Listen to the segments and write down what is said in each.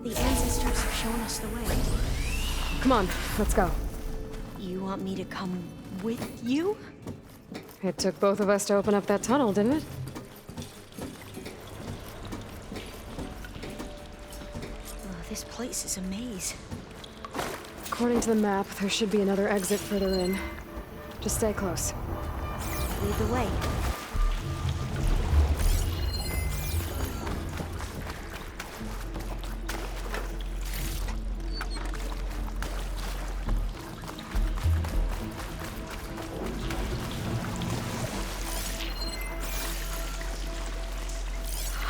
The ancestors have shown us the way. Come on, let's go. You want me to come with you? It took both of us to open up that tunnel, didn't it? Oh, this place is a maze. According to the map, there should be another exit further in. Just stay close. Lead the way.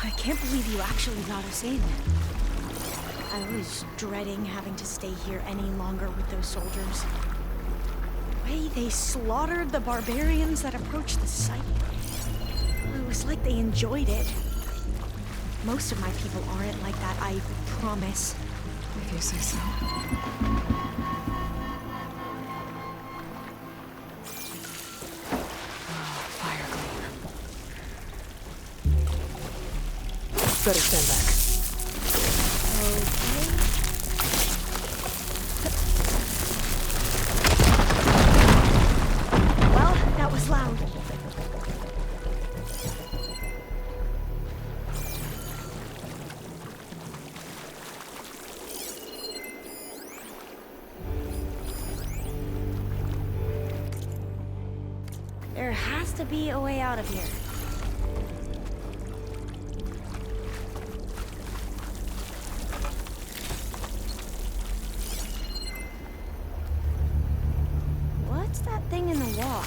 I can't believe you actually got us in. I was dreading having to stay here any longer with those soldiers. The way they slaughtered the barbarians that approached the site. It was like they enjoyed it. Most of my people aren't like that, I promise. If you say so. Fire gleam. Better stand back. Okay. Well, that was loud. There has to be a way out of here. What's that thing in the wall?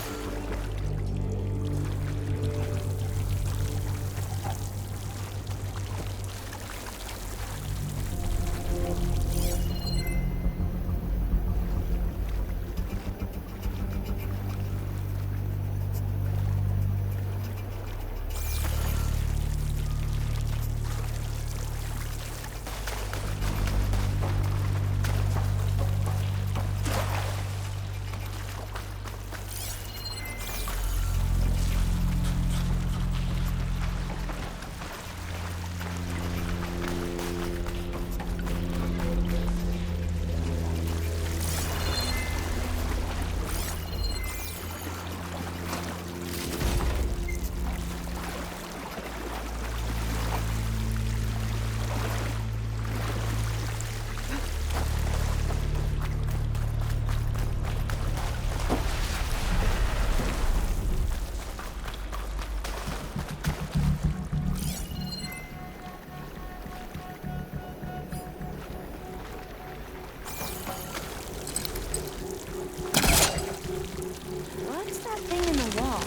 What's that thing in the wall?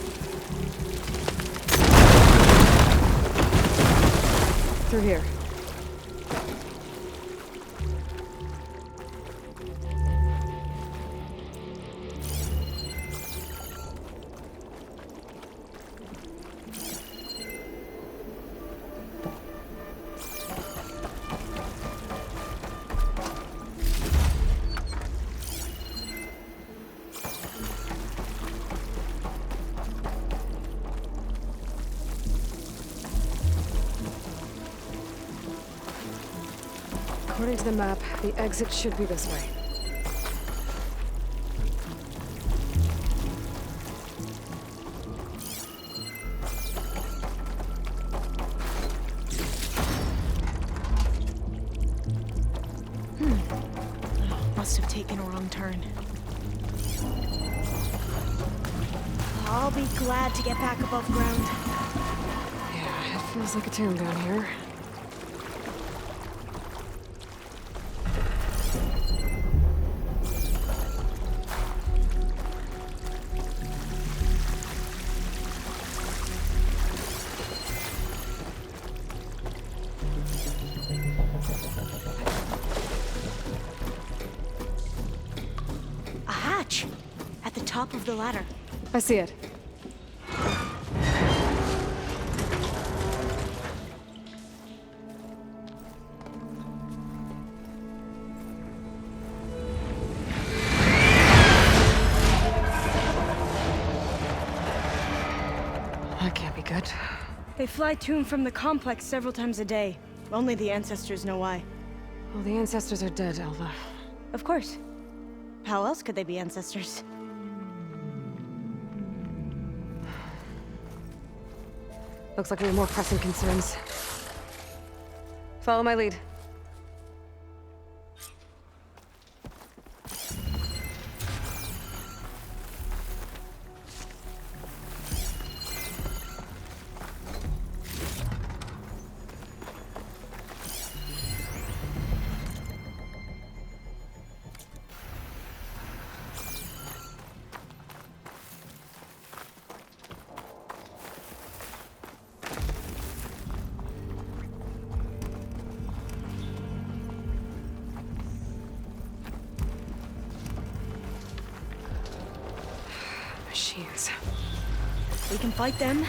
Through here. According to the map, the exit should be this way. Must have taken a wrong turn. I'll be glad to get back above ground. Yeah, it feels like a tomb down here. A hatch! At the top of the ladder. I see it. That can't be good. They fly to and from the complex several times a day. Only the ancestors know why. Well, the ancestors are dead, Alva. Of course. How else could they be ancestors? Looks like we have more pressing concerns. Follow my lead. Machines. We can fight them,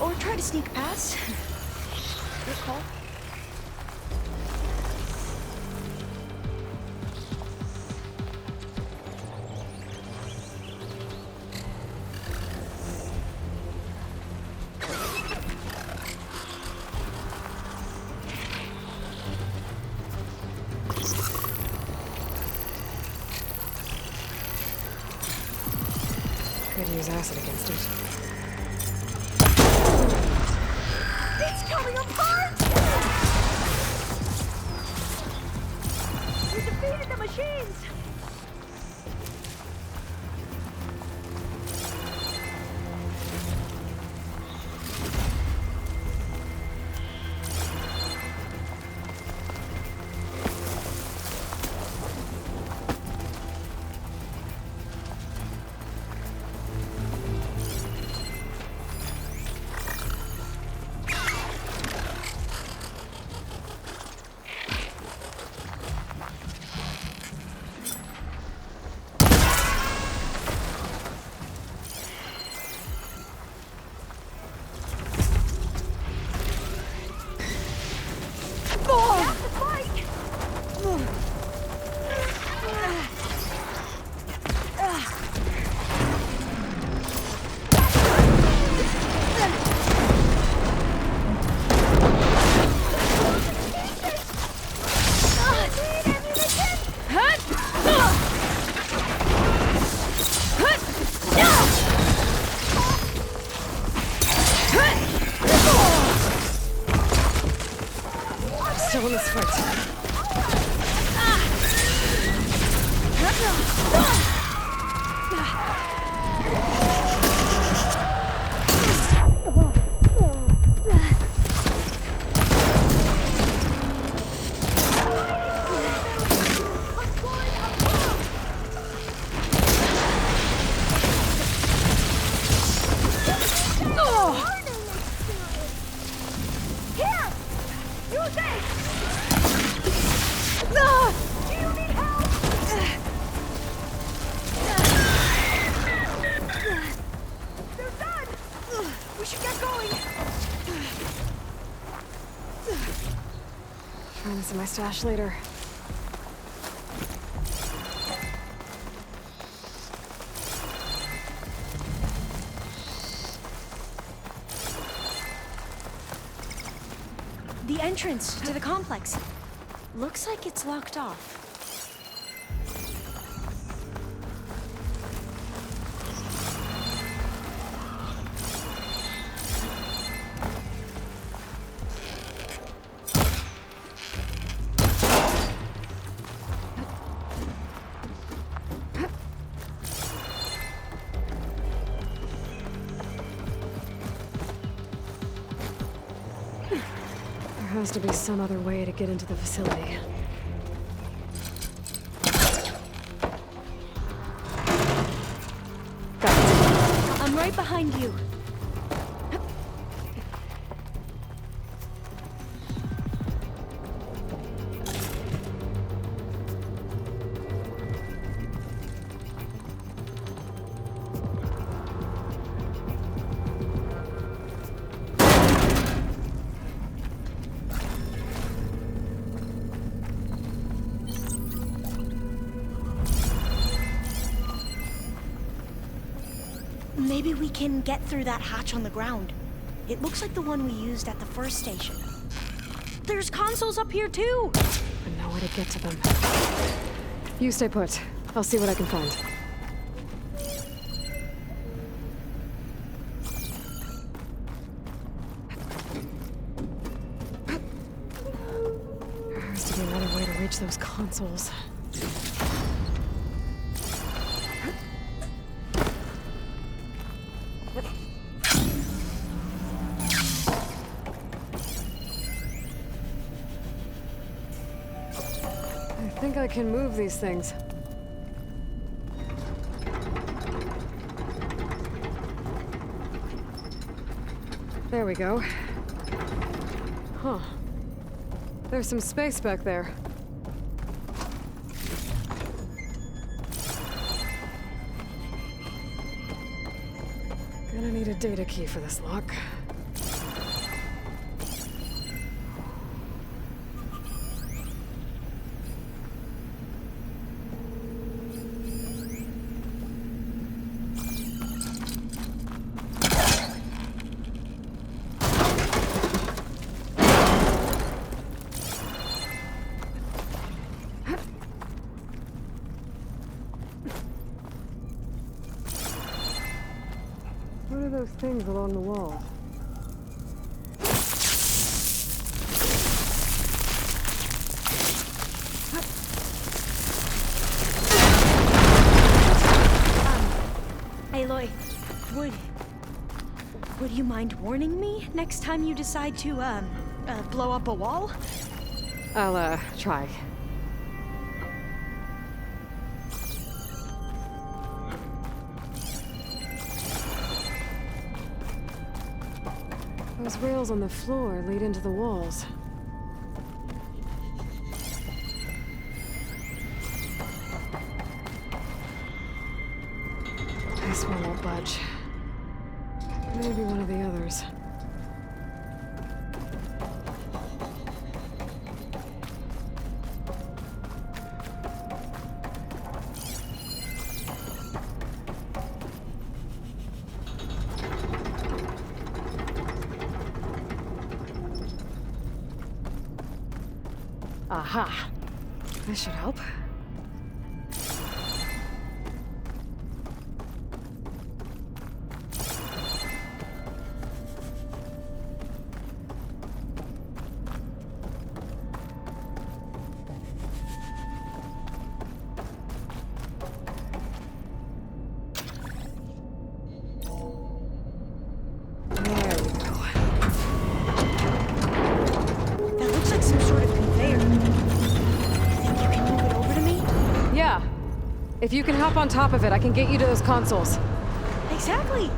or try to sneak past. Your call. Could use acid against it. It's coming apart! We defeated the machines! Still in this fight. Find this in my stash later. The entrance to the complex. Looks like it's locked off. There has to be some other way to get into the facility. Got it. I'm right behind you. Maybe we can get through that hatch on the ground. It looks like the one we used at the first station. There's consoles up here too! And no way to get to them. You stay put. I'll see what I can find. There has to be another way to reach those consoles. I think I can move these things. There we go. Huh. There's some space back there. Gonna need a data key for this lock. What are those things along the walls? Aloy, would you mind warning me next time you decide to, blow up a wall? I'll, try. Those rails on the floor lead into the walls. This one won't budge. Maybe one of the others. Aha! This should help. If you can hop on top of it, I can get you to those consoles. Exactly!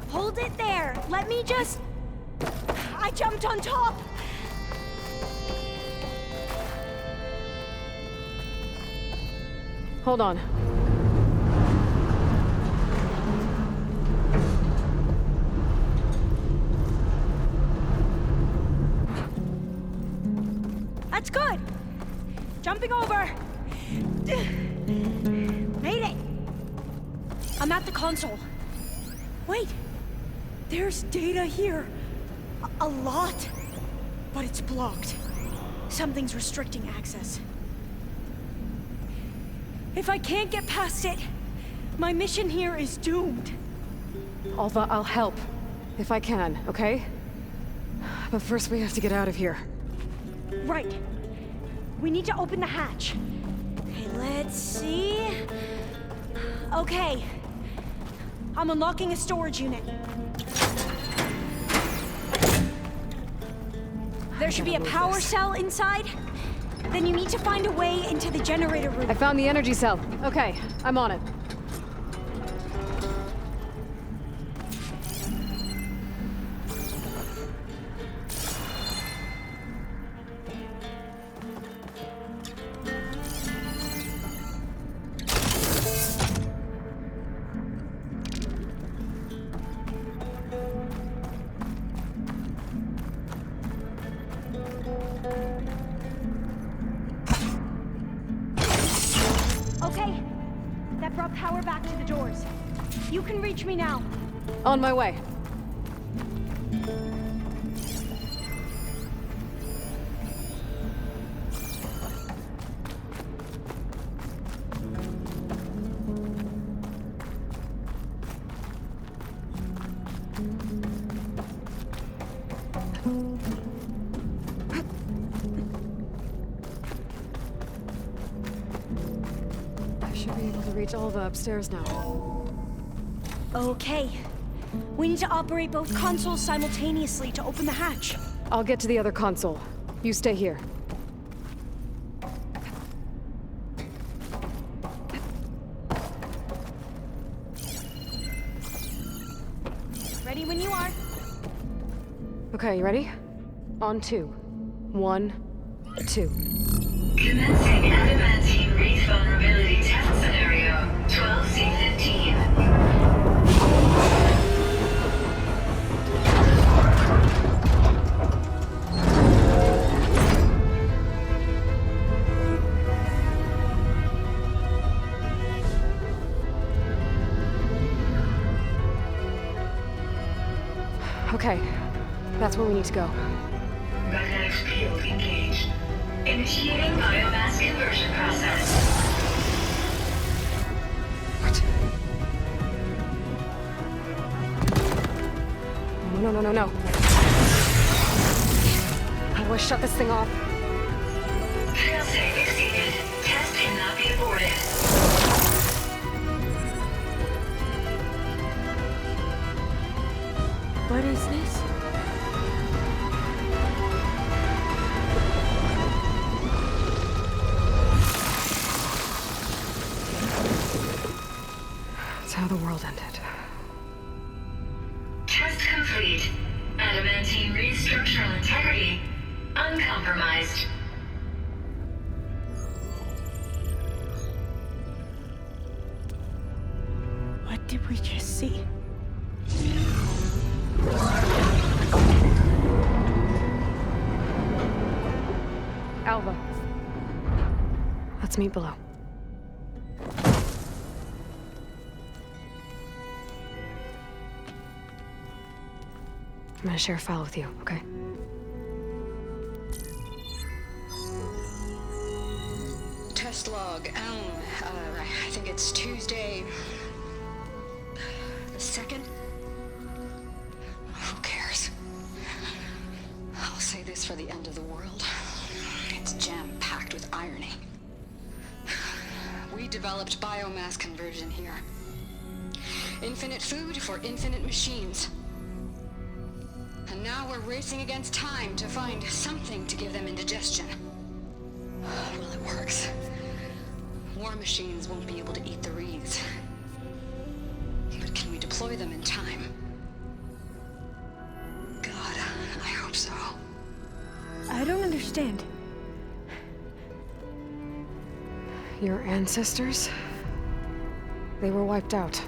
Hold it there! Let me just... I jumped on top! Hold on. That's good! Jumping over! Made it! I'm at the console. Wait! There's data here. A lot. But it's blocked. Something's restricting access. If I can't get past it, my mission here is doomed. Alva, I'll help. If I can, okay? But first we have to get out of here. Right. We need to open the hatch. Okay, let's see. Okay. I'm unlocking a storage unit. There should be a power cell inside. Then you need to find a way into the generator room. I found the energy cell. Okay, I'm on it. power back to the doors. You can reach me now. On my way. I should be able to reach Alva upstairs now. Okay. We need to operate both consoles simultaneously to open the hatch. I'll get to the other console. You stay here. Ready when you are. Okay, you ready? On 2. 1, 2. Commencing adamantine wreath vulnerability test scenario 12C15. Okay, that's where we need to go. Magnetic field engaged. Initiating biomass conversion process. What? No, no, no, no. How do I shut this thing off? Failsafe exceeded. Test cannot be aborted. What is this? That's how the world ended. Test complete. Adamantine wreath structural integrity uncompromised. What did we just see? Alva. Let's meet below. I'm gonna share a file with you, okay? Test log, I think it's Tuesday the 2nd? Who cares? I'll say this for the end of the world. It's jam-packed with irony. We developed biomass conversion here. Infinite food for infinite machines. And now we're racing against time to find something to give them indigestion. Well, it works. War machines won't be able to eat the wreaths. But can we deploy them in time? God, I hope so. I don't understand. Your ancestors? They were wiped out.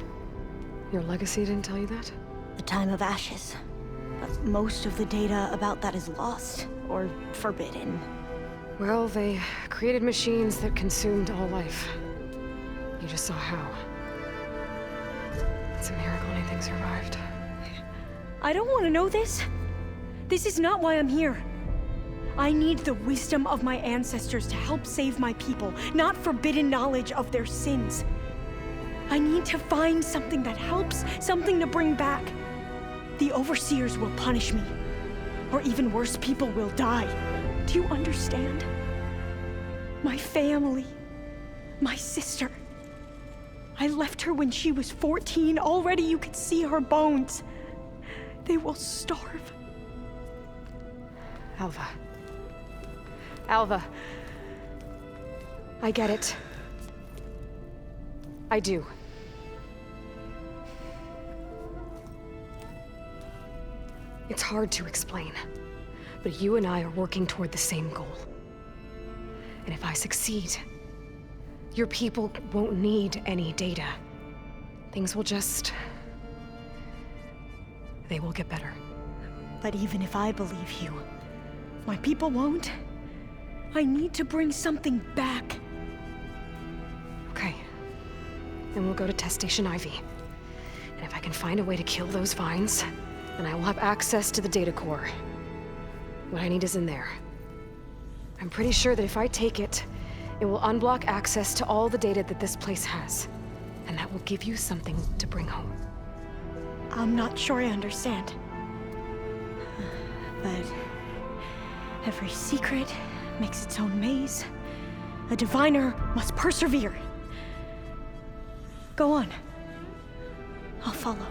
Your legacy didn't tell you that? The time of ashes. But most of the data about that is lost or forbidden. Well, they created machines that consumed all life. You just saw how. It's a miracle anything survived. I don't want to know this. This is not why I'm here. I need the wisdom of my ancestors to help save my people, not forbidden knowledge of their sins. I need to find something that helps, something to bring back. The overseers will punish me. Or even worse, people will die. Do you understand? My family. My sister. I left her when she was 14. Already you could see her bones. They will starve. Alva. Alva. I get it. I do. It's hard to explain, but you and I are working toward the same goal. And if I succeed, your people won't need any data. Things will just... they will get better. But even if I believe you, my people won't. I need to bring something back. Okay. and we'll go to Test Station Ivy. And if I can find a way to kill those vines, then I will have access to the data core. What I need is in there. I'm pretty sure that if I take it, it will unblock access to all the data that this place has. And that will give you something to bring home. I'm not sure I understand. But every secret makes its own maze. A diviner must persevere. Go on. I'll follow.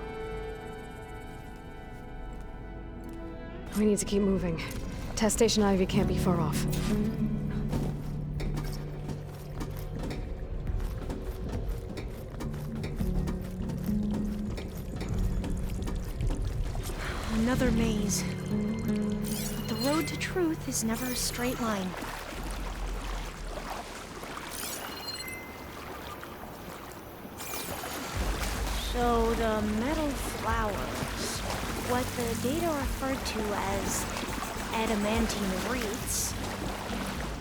We need to keep moving. Test Station Ivy can't be far off. Another maze. But the road to truth is never a straight line. So the metal flowers, what the data referred to as adamantine wreaths,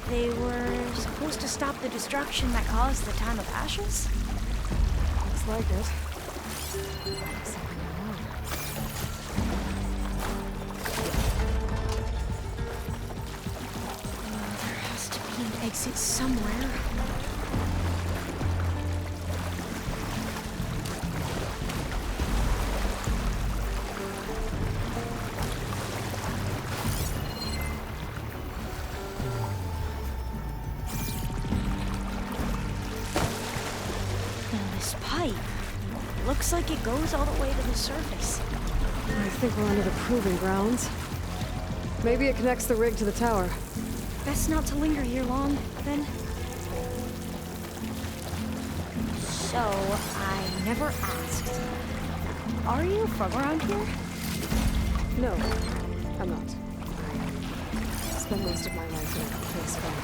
they were supposed to stop the destruction that caused the Time of Ashes? Looks like it. There has to be an exit somewhere. Looks like it goes all the way to the surface. I think we're under the proving grounds. Maybe it connects the rig to the tower. Best not to linger here long, then. So, I never asked. Are you from around here? No, I'm not. I spent most of my life in a place called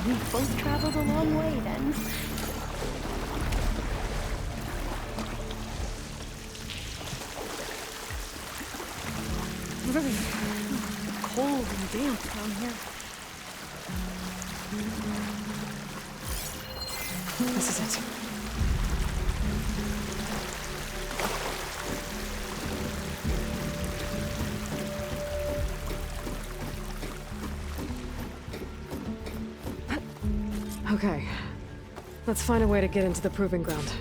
We both traveled a long way, then. Really cold and damp down here. This is it. Okay. Let's find a way to get into the proving ground.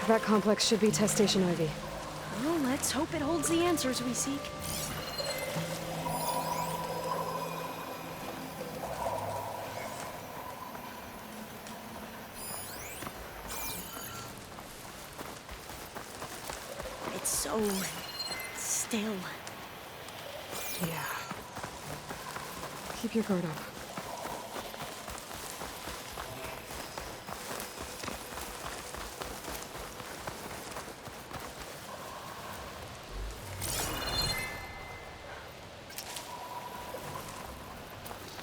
That complex should be Test Station Ivy. Well, let's hope it holds the answers we seek. It's so still. Yeah. Keep your guard up.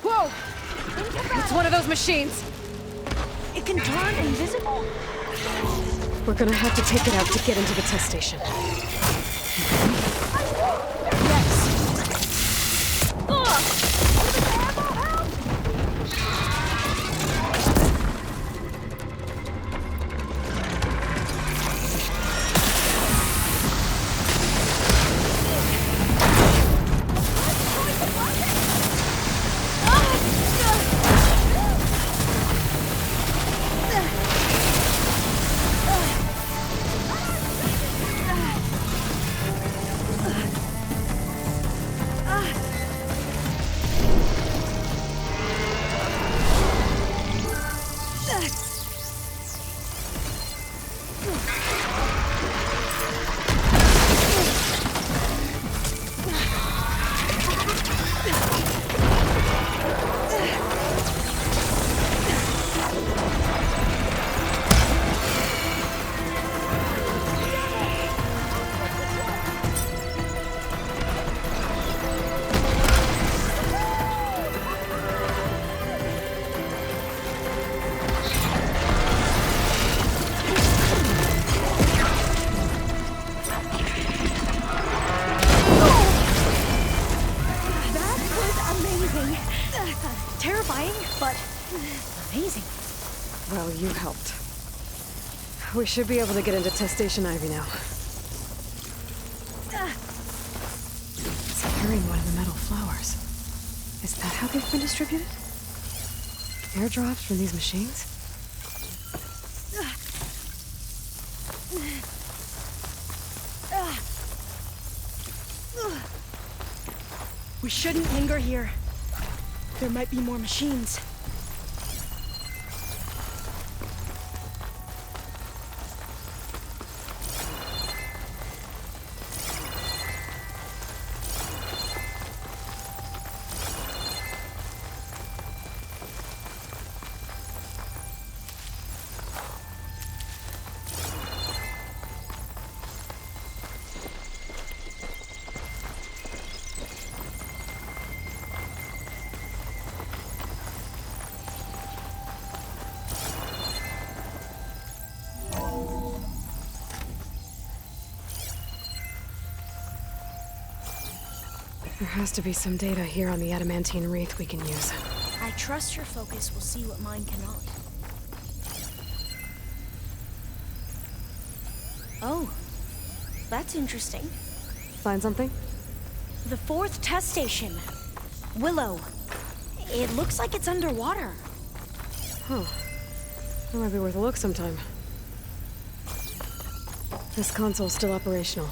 Whoa! It's one of those machines! It can turn invisible? We're gonna have to take it out to get into the test station. Well, you helped. We should be able to get into Test Station Ivy now. Securing one of the metal flowers. Is that how they've been distributed? Airdrops from these machines? We shouldn't linger here. There might be more machines. There has to be some data here on the adamantine wreath we can use. I trust your focus will see what mine cannot. Oh, that's interesting. Find something? The 4th test station. Willow. It looks like it's underwater. Huh. That might be worth a look sometime. This console's still operational.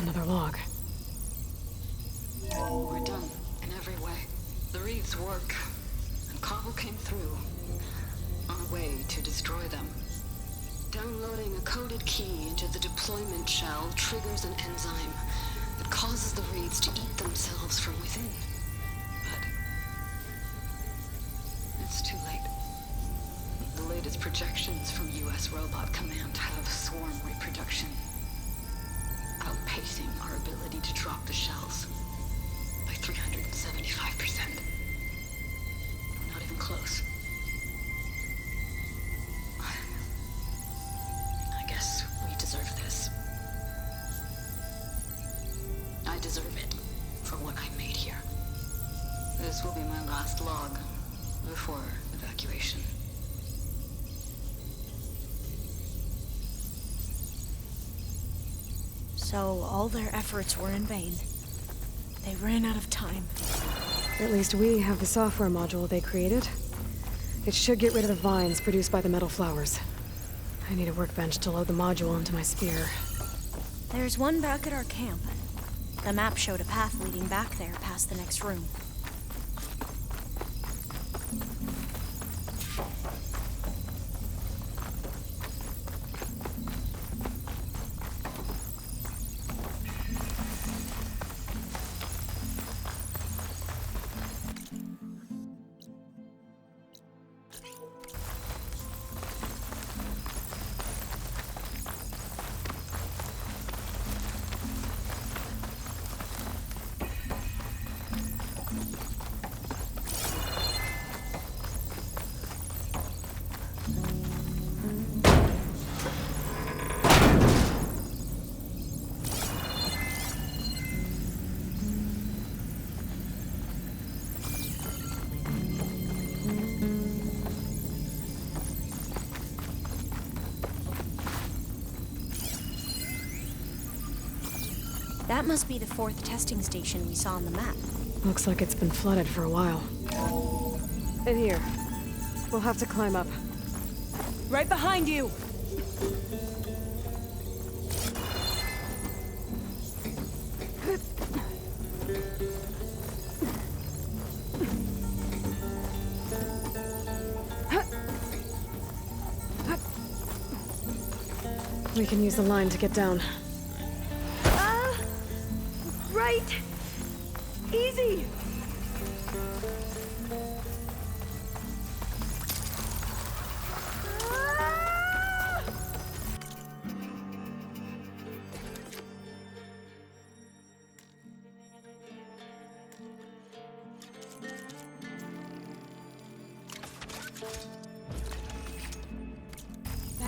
Another log. We're done in every way. The wreaths work, and Cobble came through on a way to destroy them. Downloading a coded key into the deployment shell triggers an enzyme that causes the wreaths to eat themselves from within. But it's too late. The latest projections from U.S. Robot Command have swarm reproduction, outpacing our ability to drop the shells by 375%. Not even close. I guess we deserve this. I deserve it for what I made here. This will be my last log before evacuation. So all their efforts were in vain. They ran out of time. At least we have the software module they created. It should get rid of the vines produced by the metal flowers. I need a workbench to load the module into my spear. There's one back at our camp. The map showed a path leading back there past the next room. That must be the 4th testing station we saw on the map. Looks like it's been flooded for a while. In here. We'll have to climb up. Right behind you! We can use the line to get down. Right! Easy!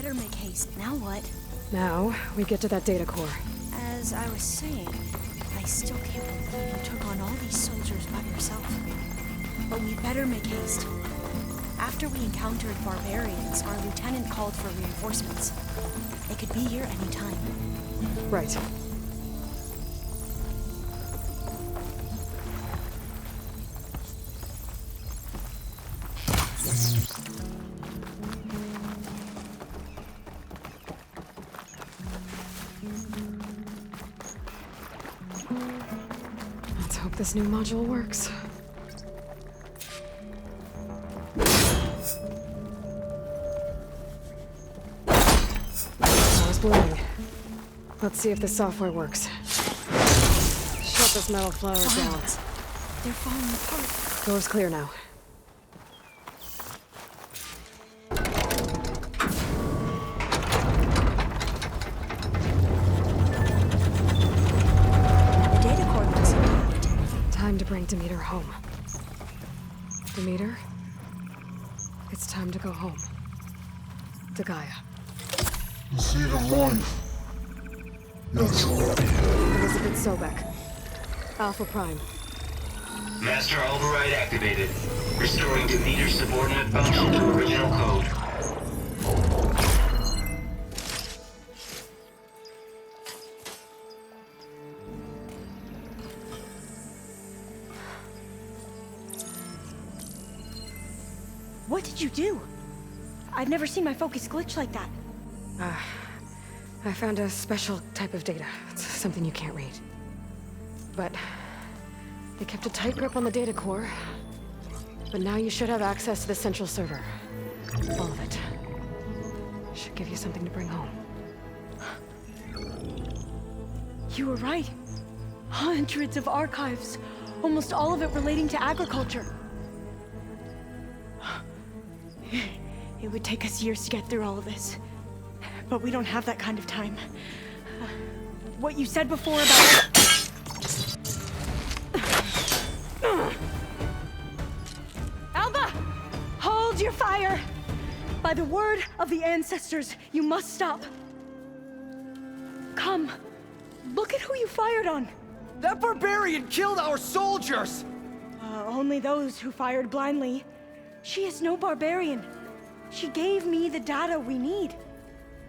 better make haste. Now what? Now, we get to that data core. As I was saying, I still can't believe you took on all these soldiers by yourself. But we better make haste. After we encountered barbarians, our lieutenant called for reinforcements. They could be here any time. Right. Let's hope this new module works. I was blurring. Let's see if the software works. Shut this metal flower down. They're falling apart. Door's clear now. The data core looks intact. Time to bring Demeter home. Demeter? It's time to go home. To Gaia. The seed of life. Natural. Elizabeth Sobek. Alpha Prime. Master override activated. Restoring Demeter's subordinate function to original code. What did you do? I've never seen my focus glitch like that. I found a special type of data. It's something you can't read. But they kept a tight grip on the data core. But now you should have access to the central server. All of it. Should give you something to bring home. You were right. Hundreds of archives. Almost all of it relating to agriculture. It would take us years to get through all of this. But we don't have that kind of time. What you said before about... Alva! Hold your fire! By the word of the ancestors, you must stop. Come. Look at who you fired on. That barbarian killed our soldiers! Only those who fired blindly. She is no barbarian. She gave me the data we need.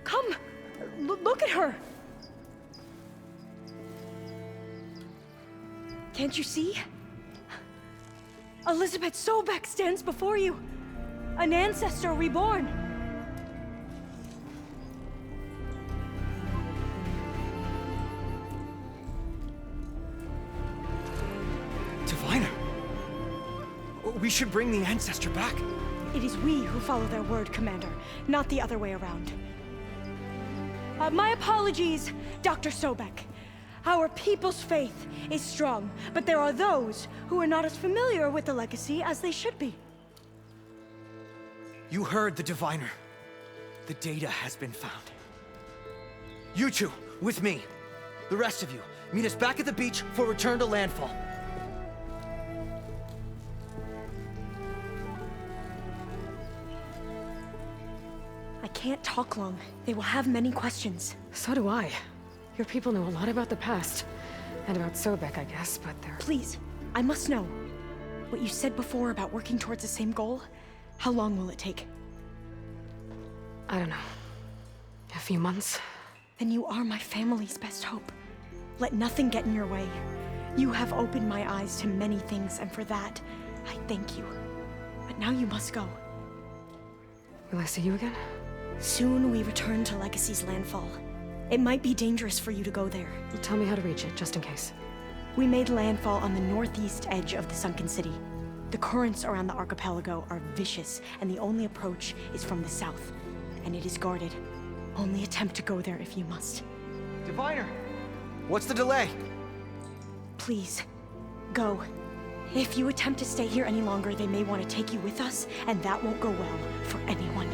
Come, look at her. Can't you see? Elizabeth Sobek stands before you. An ancestor reborn. Diviner! We should bring the ancestor back. It is we who follow their word, Commander, not the other way around. My apologies, Dr. Sobek. Our people's faith is strong, but there are those who are not as familiar with the legacy as they should be. You heard the diviner. The data has been found. You two, with me. The rest of you, meet us back at the beach for return to landfall. I can't talk long. They will have many questions. So do I. Your people know a lot about the past. And about Sobek, I guess, but they're... Please, I must know. What you said before about working towards the same goal, how long will it take? I don't know. A few months? Then you are my family's best hope. Let nothing get in your way. You have opened my eyes to many things, and for that, I thank you. But now you must go. Will I see you again? Soon we return to Legacy's landfall. It might be dangerous for you to go there. Tell me how to reach it, just in case. We made landfall on the northeast edge of the sunken city. The currents around the archipelago are vicious, and the only approach is from the south. And it is guarded. Only attempt to go there if you must. Diviner! What's the delay? Please, go. If you attempt to stay here any longer, they may want to take you with us, and that won't go well for anyone.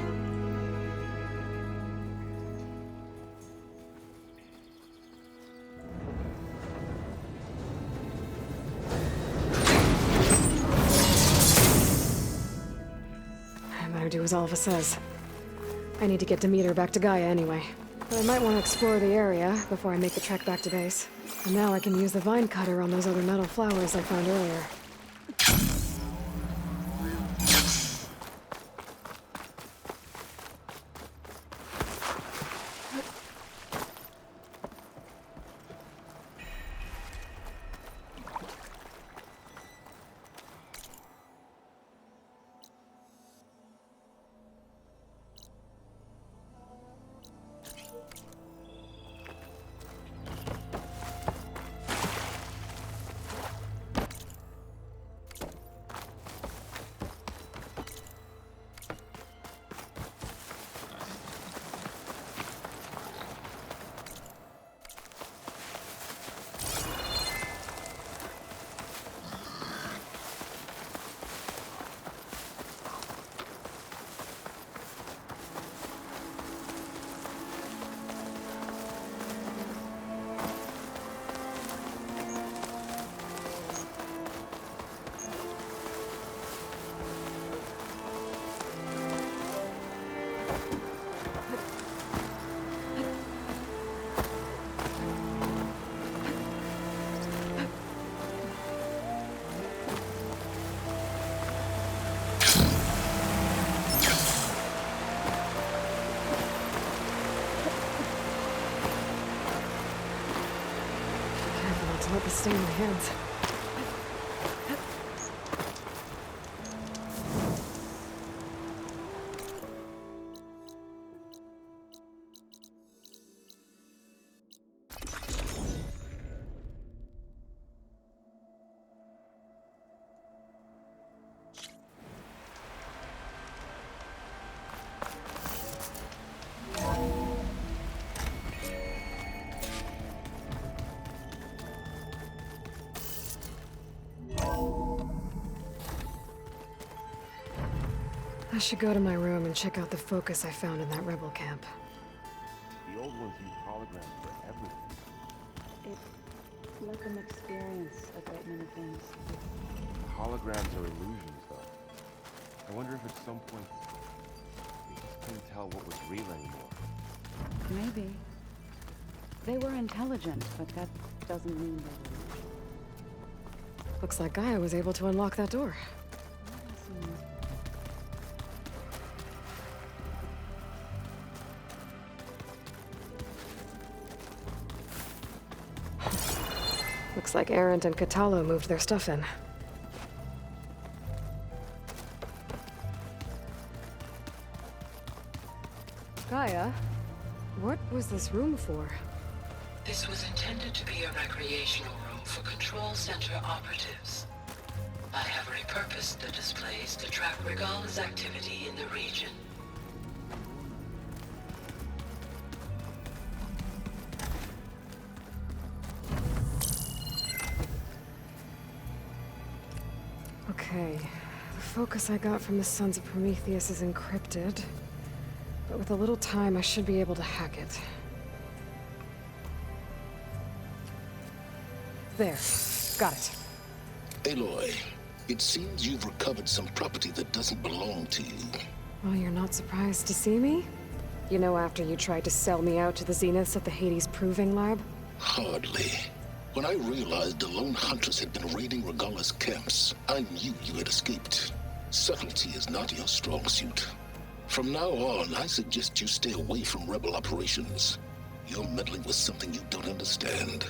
I better do as Alva says. I need to get Demeter back to Gaia anyway. But I might want to explore the area before I make the trek back to base. And now I can use the vine cutter on those other metal flowers I found earlier. Careful not to let this stay in my hands. I should go to my room and check out the focus I found in that rebel camp. The old ones use holograms for everything. It's like an experience a great many things. Holograms are illusions, though. I wonder if at some point they just couldn't tell what was real anymore. Maybe. They were intelligent, but that doesn't mean they were. Looks like Gaia was able to unlock that door. Looks like Erend and Katalo moved their stuff in. Gaia, what was this room for? This was intended to be a recreational room for Control Center operatives. I have repurposed the displays to track Regala's activity in the region. Okay, the focus I got from the Sons of Prometheus is encrypted, but with a little time I should be able to hack it. There, got it. Aloy, it seems you've recovered some property that doesn't belong to you. Well, you're not surprised to see me? You know, after you tried to sell me out to the Zeniths at the Hades Proving Lab? Hardly. When I realized the lone huntress had been raiding Regala's camps, I knew you had escaped. Subtlety is not your strong suit. From now on, I suggest you stay away from rebel operations. You're meddling with something you don't understand.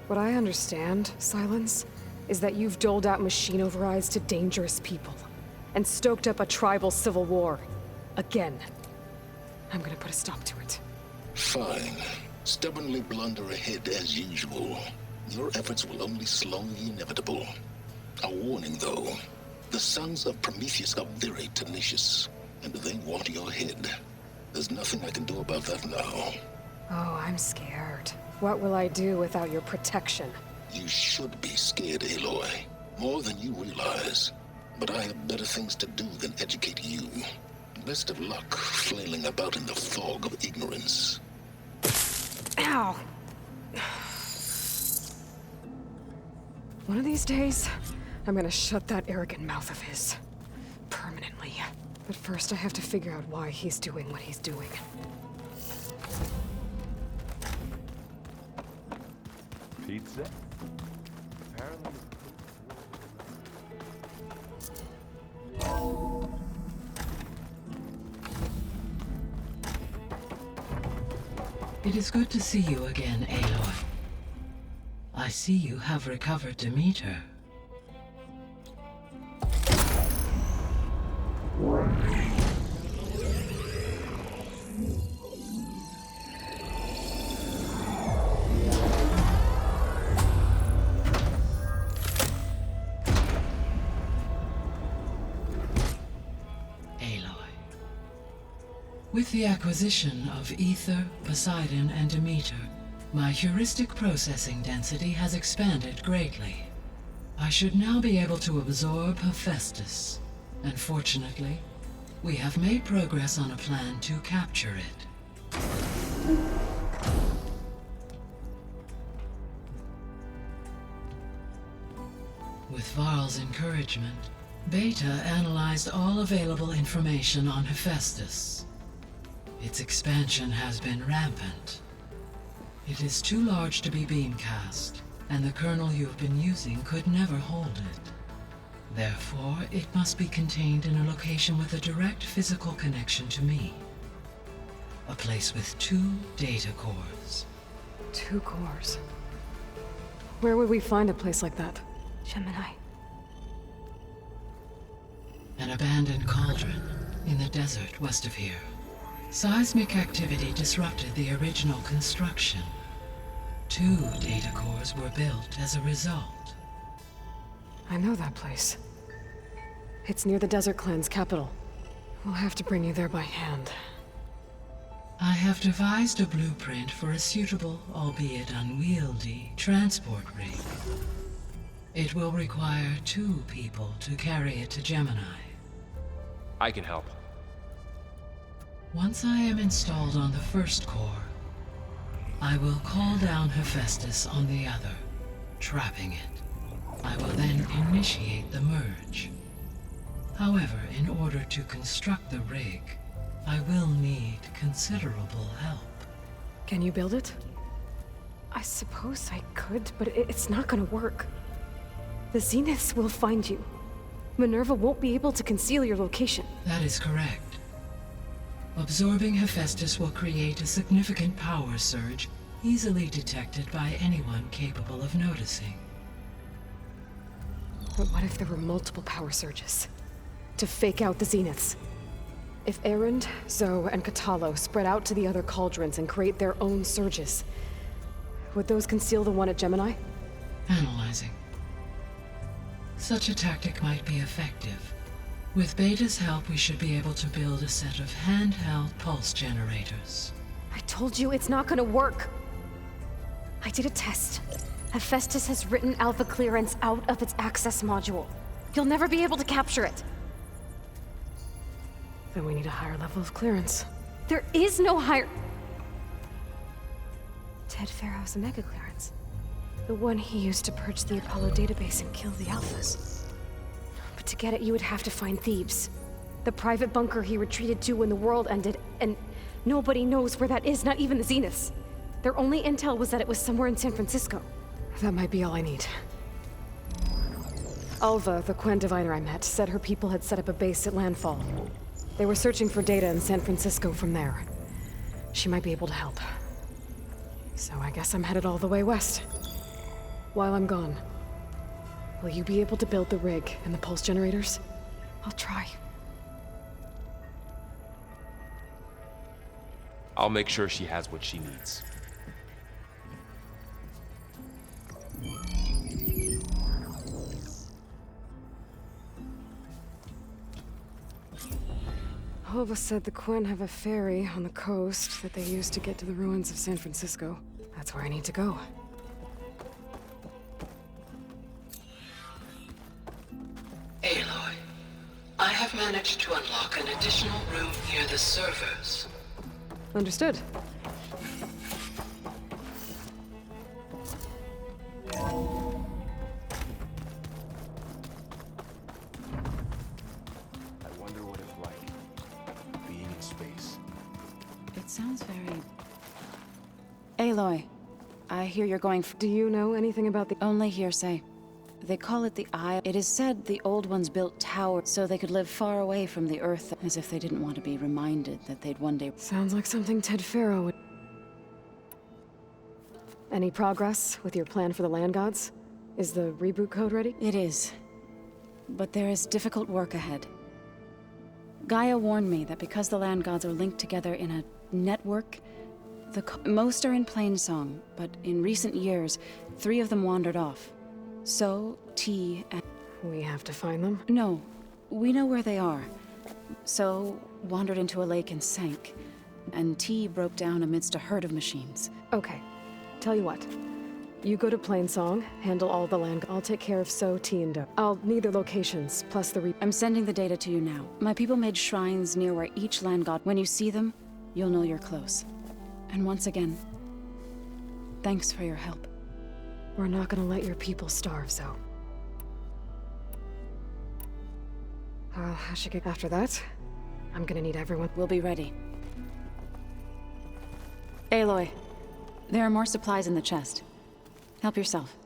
What I understand, Silence, is that you've doled out machine overrides to dangerous people, and stoked up a tribal civil war. Again. I'm gonna put a stop to it. Fine. Stubbornly blunder ahead as usual. Your efforts will only slow the inevitable. A warning, though. The Sons of Prometheus are very tenacious, and they want your head. There's nothing I can do about that now. Oh, I'm scared. What will I do without your protection? You should be scared, Aloy. More than you realize. But I have better things to do than educate you. Best of luck flailing about in the fog of ignorance. Ow! One of these days, I'm gonna shut that arrogant mouth of his. Permanently. But first I have to figure out why he's doing what he's doing. Pizza? Apparently. It is good to see you again, Aloy. I see you have recovered Demeter. With the acquisition of Ether, Poseidon, and Demeter, my heuristic processing density has expanded greatly. I should now be able to absorb Hephaestus, and fortunately, we have made progress on a plan to capture it. With Varl's encouragement, Beta analyzed all available information on Hephaestus. Its expansion has been rampant. It is too large to be beamcast, and the kernel you've been using could never hold it. Therefore, it must be contained in a location with a direct physical connection to me. A place with 2 data cores. 2 cores? Where would we find a place like that? Gemini. An abandoned cauldron in the desert west of here. Seismic activity disrupted the original construction. 2 data cores were built as a result. I know that place. It's near the Desert Clan's capital. We'll have to bring you there by hand. I have devised a blueprint for a suitable, albeit unwieldy, transport rig. It will require 2 people to carry it to Gemini. I can help. Once I am installed on the first core, I will call down Hephaestus on the other, trapping it. I will then initiate the merge. However, in order to construct the rig, I will need considerable help. Can you build it? I suppose I could, but it's not gonna work. The Zeniths will find you. Minerva won't be able to conceal your location. That is correct. Absorbing Hephaestus will create a significant power surge, easily detected by anyone capable of noticing. But what if there were multiple power surges? To fake out the Zeniths? If Erend, Zoe, and Katalo spread out to the other cauldrons and create their own surges, would those conceal the one at Gemini? Analyzing. Such a tactic might be effective. With Beta's help, we should be able to build a set of handheld pulse generators. I told you it's not gonna work! I did a test. Hephaestus has written Alva clearance out of its access module. You'll never be able to capture it. Then we need a higher level of clearance. There is no higher... Ted Pharaoh's Omega clearance. The one he used to purge the Apollo database and kill the Alphas. But to get it, you would have to find Thebes. The private bunker he retreated to when the world ended, and nobody knows where that is, not even the Zeniths. Their only intel was that it was somewhere in San Francisco. That might be all I need. Alva, the Quen diviner I met, said her people had set up a base at landfall. They were searching for data in San Francisco from there. She might be able to help. So I guess I'm headed all the way west. While I'm gone, will you be able to build the rig and the pulse generators? I'll try. I'll make sure she has what she needs. Alva said the Quen have a ferry on the coast that they use to get to the ruins of San Francisco. That's where I need to go. Aloy, I have managed to unlock an additional room near the servers. Understood. I wonder what it's like. sounds very... Aloy, I hear you're going for... Do you know anything about the... Only hearsay. They call it the Eye. It is said the old ones built towers so they could live far away from the Earth, as if they didn't want to be reminded that they'd one day... Sounds like something Ted Farrow would... Any progress with your plan for the land gods? Is the reboot code ready? It is. But there is difficult work ahead. Gaia warned me that because the land gods are linked together in a network, most are in Plainsong, but in recent years, 3 of them wandered off. So, T and... We have to find them? No, we know where they are. So, wandered into a lake and sank. And T broke down amidst a herd of machines. Okay. Tell you what. You go to Plainsong, handle all the land... I'll take care of So, T, and Do. I'll need their locations, plus the I'm sending the data to you now. My people made shrines near where each land god... When you see them, you'll know you're close. And once again, thanks for your help. We're not gonna let your people starve, Zo. I should get after that. I'm gonna need everyone. We'll be ready. Aloy, there are more supplies in the chest. Help yourself.